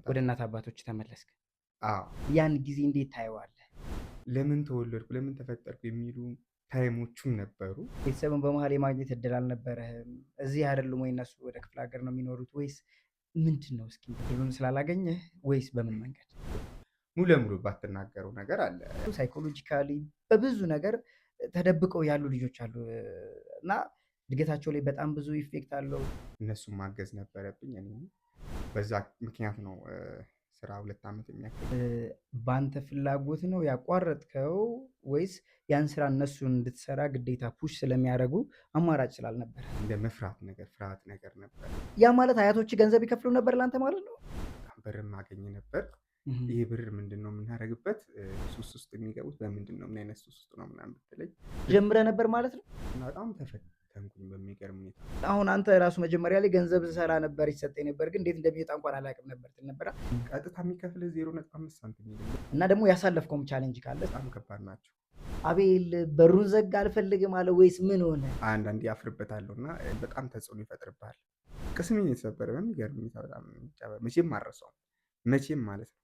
ወደ እናት አባቶች ተመለስክ። አዎ ያን ጊዜ እንዴት ታየዋለህ? ለምን ተወለድኩ ለምን ተፈጠርኩ የሚሉ ታይሞቹም ነበሩ። ቤተሰብን በመሃል የማግኘት እድል አልነበረህም? እዚህ አይደሉም ወይ እነሱ ወደ ክፍለ ሀገር ነው የሚኖሩት ወይስ ምንድነው? እስኪ እድሉን ስላላገኘህ ወይስ በምን መንገድ? ሙሉ ለሙሉ ባትናገረው ነገር አለ። ሳይኮሎጂካሊ በብዙ ነገር ተደብቀው ያሉ ልጆች አሉ እና እድገታቸው ላይ በጣም ብዙ ኢፌክት አለው። እነሱን ማገዝ ነበረብኝ። እኔ በዛ ምክንያት ነው ስራ 2 ዓመት የሚያክል በአንተ ፍላጎት ነው ያቋረጥከው ወይስ ያን ስራ እነሱን እንድትሰራ ግዴታ ፑሽ ስለሚያደርጉ አማራጭ ስላልነበር? እንደ መፍራት ነገር ፍርሃት ነገር ነበር። ያ ማለት አያቶች ገንዘብ ይከፍሉ ነበር ላንተ ማለት ነው? በጣም ብርም አገኝ ነበር። ይሄ ብር ምንድነው የምናደርግበት? ሱስ ውስጥ የሚገቡት በምንድነው? ምን አይነት ሱስ ውስጥ ነው ምናምን ብትለኝ ጀምረህ ነበር ማለት ነው? እና በጣም ተፈተንኩኝ በሚገርም ሁኔታ። አሁን አንተ ራሱ መጀመሪያ ላይ ገንዘብ ስሰራ ነበር ይሰጠኝ ነበር፣ ግን እንዴት እንደሚወጣ እንኳን አላውቅም ነበር ትል ነበር። ቀጥታ የሚከፍልህ 0.5 ሳንቲም የለም። እና ደግሞ ያሳለፍከውም ቻሌንጅ ካለ በጣም ከባድ ናቸው። አቤል በሩን ዘጋ አልፈልግም አለ ወይስ ምን ሆነ? አንዳንዴ አፍርበታለሁ እና በጣም ተጽዕኖ ይፈጥርብሃል። ቅስሜን የተሰበረ በሚገርም ሁኔታ በጣም መቼም አልረሳውም። መቼም ማለት ነው።